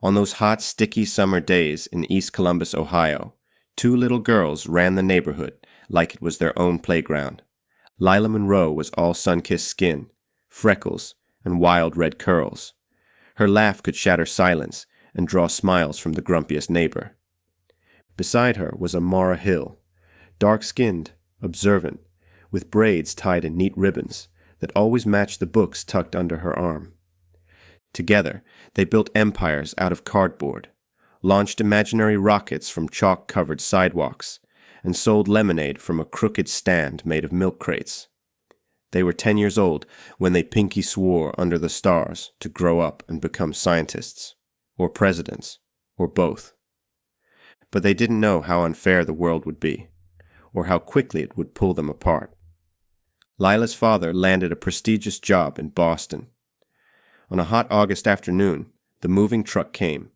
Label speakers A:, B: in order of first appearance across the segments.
A: On those hot, sticky summer days in East Columbus, Ohio, two little girls ran the neighborhood like it was their own playground. Lila Monroe was all sun-kissed skin, freckles, and wild red curls. Her laugh could shatter silence and draw smiles from the grumpiest neighbor. Beside her was Amara Hill, dark-skinned, observant, with braids tied in neat ribbons that always matched the books tucked under her arm. Together, they built empires out of cardboard, launched imaginary rockets from chalk-covered sidewalks, and sold lemonade from a crooked stand made of milk crates. They were 10 years old when they pinky swore under the stars to grow up and become scientists, or presidents, or both. But they didn't know how unfair the world would be, or how quickly it would pull them apart. Lila's father landed a prestigious job in Boston. On a hot August afternoon, the moving truck came.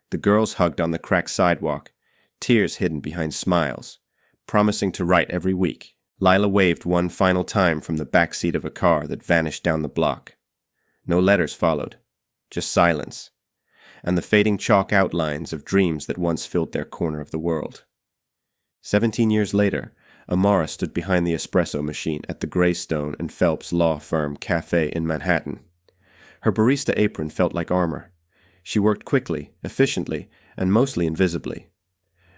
A: The girls hugged on the cracked sidewalk, tears hidden behind smiles, promising to write every week. Lila waved one final time from the back seat of a car that vanished down the block. No letters followed, just silence, and the fading chalk outlines of dreams that once filled their corner of the world. 17 years later, Amara stood behind the espresso machine at the Greystone and Phelps law firm cafe in Manhattan. Her barista apron felt like armor. She worked quickly, efficiently, and mostly invisibly.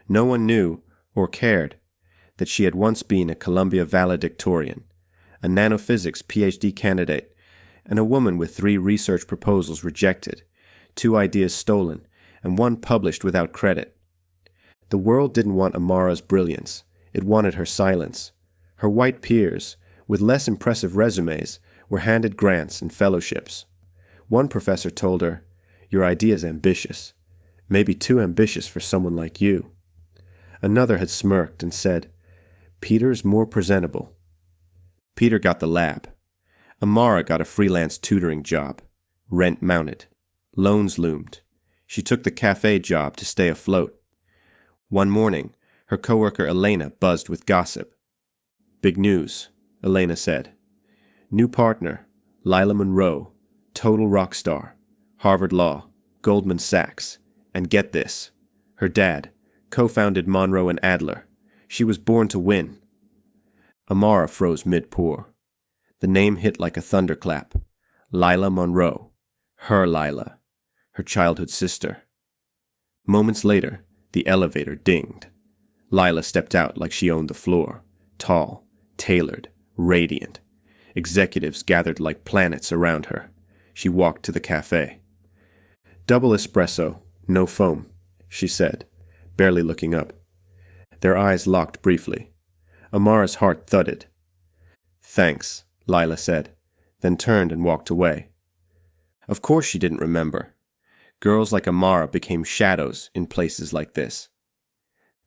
A: No one knew, or cared, that she had once been a Columbia valedictorian, a nanophysics PhD candidate, and a woman with 3 research proposals rejected, 2 ideas stolen, and 1 published without credit. The world didn't want Amara's brilliance. It wanted her silence. Her white peers, with less impressive resumes, were handed grants and fellowships. One professor told her, "Your idea's ambitious. Maybe too ambitious for someone like you." Another had smirked and said, "Peter's more presentable." Peter got the lab. Amara got a freelance tutoring job. Rent mounted. Loans loomed. She took the cafe job to stay afloat. One morning, her coworker Elena buzzed with gossip. "Big news," Elena said. "New partner, Lila Monroe, total rock star, Harvard Law, Goldman Sachs, and get this, her dad, co-founded Monroe and Adler. She was born to win." Amara froze mid-pour. The name hit like a thunderclap. Lila Monroe. Her Lila. Her childhood sister. Moments later, the elevator dinged. Lila stepped out like she owned the floor, tall, tailored, radiant. Executives gathered like planets around her. She walked to the cafe. "Double espresso, no foam," she said, barely looking up. Their eyes locked briefly. Amara's heart thudded. "Thanks," Lila said, then turned and walked away. Of course she didn't remember. Girls like Amara became shadows in places like this.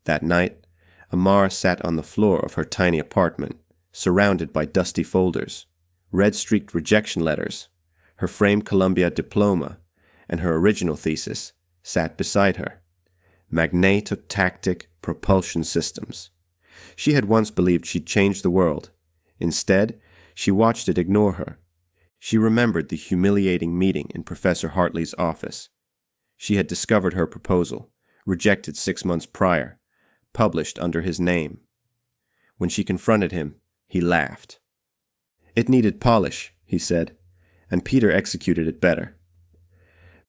A: That night, Amara sat on the floor of her tiny apartment, surrounded by dusty folders, red-streaked rejection letters. Her framed Columbia diploma and her original thesis sat beside her. Magnetotactic propulsion systems. She had once believed she'd changed the world. Instead, she watched it ignore her. She remembered the humiliating meeting in Professor Hartley's office. She had discovered her proposal, rejected 6 months prior, published under his name. When she confronted him, he laughed. "It needed polish," he said, and Peter executed it better.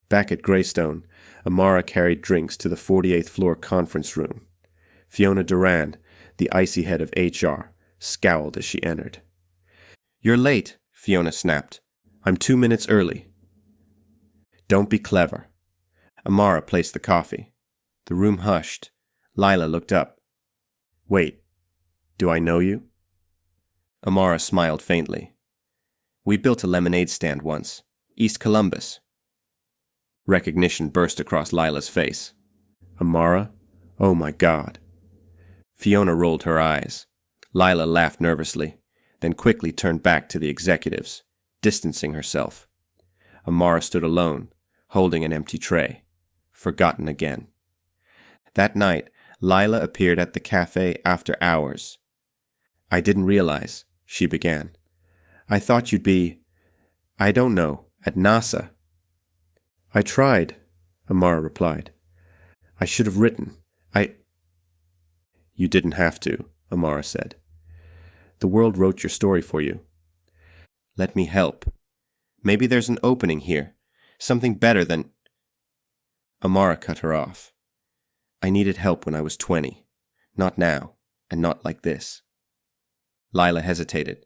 A: Back at Greystone, Amara carried drinks to the 48th floor conference room. Fiona Durand, the icy head of HR, scowled as she entered. "You're late," Fiona snapped. "I'm 2 minutes early." "Don't be clever." Amara placed the coffee. The room hushed. Lila looked up. "Wait, do I know you?" Amara smiled faintly. "We built a lemonade stand once. East Columbus." Recognition burst across Lila's face. "Amara? Oh my God." Fiona rolled her eyes. Lila laughed nervously, then quickly turned back to the executives, distancing herself. Amara stood alone, holding an empty tray. Forgotten again. That night, Lila appeared at the cafe after hours. "I didn't realize," she began. "I thought you'd be, I don't know, at NASA." "I tried," Amara replied. I should have written. You didn't have to, Amara said. The world wrote your story for you. Let me help. Maybe there's an opening here. Something better than... Amara cut her off. I needed help when I was 20. Not now, and not like this. Lila hesitated.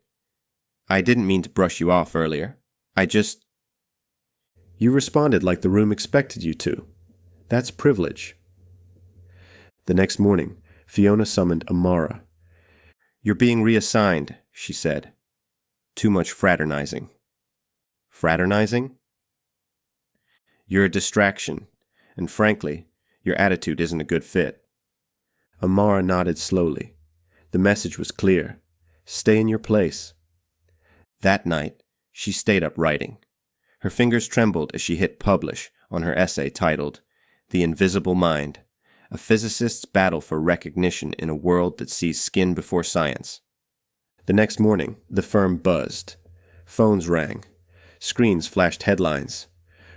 A: I didn't mean to brush you off earlier. You responded like the room expected you to. That's privilege. The next morning, Fiona summoned Amara. You're being reassigned, she said. Too much fraternizing. Fraternizing? You're a distraction, and frankly, your attitude isn't a good fit. Amara nodded slowly. The message was clear. Stay in your place. That night, she stayed up writing. Her fingers trembled as she hit publish on her essay titled, The Invisible Mind, a physicist's battle for recognition in a world that sees skin before science. The next morning, the firm buzzed. Phones rang. Screens flashed headlines.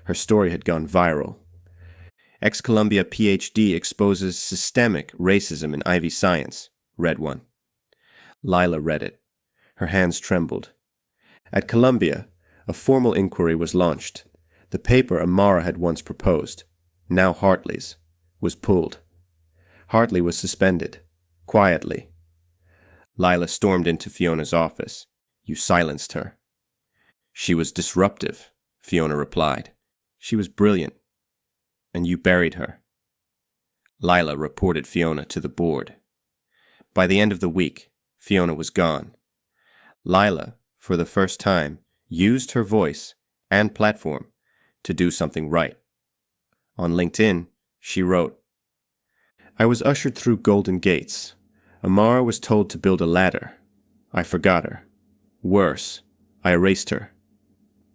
A: Her story had gone viral. Ex-Columbia PhD exposes systemic racism in Ivy Science, read one. Lila read it. Her hands trembled. At Columbia, a formal inquiry was launched. The paper Amara had once proposed, now Hartley's, was pulled. Hartley was suspended, quietly. Lila stormed into Fiona's office. You silenced her. She was disruptive, Fiona replied. She was brilliant. And you buried her. Lila reported Fiona to the board. By the end of the week, Fiona was gone. Lila, for the first time, used her voice and platform to do something right. On LinkedIn, she wrote, I was ushered through golden gates. Amara was told to build a ladder. I forgot her. Worse, I erased her.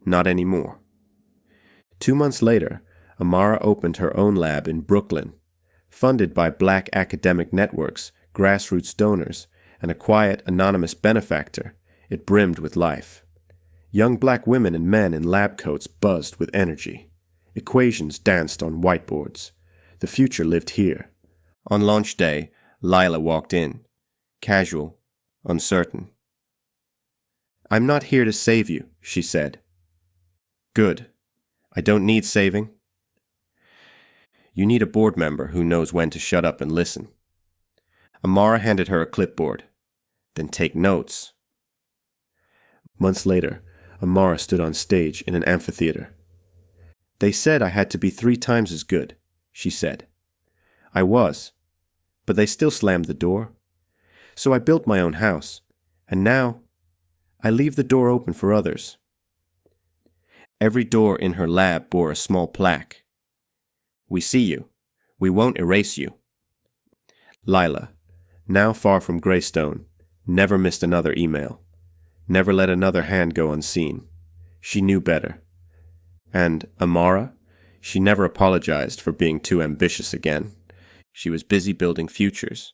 A: Not anymore. 2 months later, Amara opened her own lab in Brooklyn. Funded by Black academic networks, grassroots donors, and a quiet, anonymous benefactor, it brimmed with life. Young black women and men in lab coats buzzed with energy. Equations danced on whiteboards. The future lived here. On launch day, Lila walked in. Casual, uncertain. I'm not here to save you, she said. Good. I don't need saving. You need a board member who knows when to shut up and listen. Amara handed her a clipboard. Then take notes. Months later, Amara stood on stage in an amphitheater. They said I had to be 3 times as good, she said. I was, but they still slammed the door. So I built my own house, and now I leave the door open for others. Every door in her lab bore a small plaque. We see you. We won't erase you. Lila, now far from Greystone, never missed another email. Never let another hand go unseen. She knew better. And Amara? She never apologized for being too ambitious again. She was busy building futures,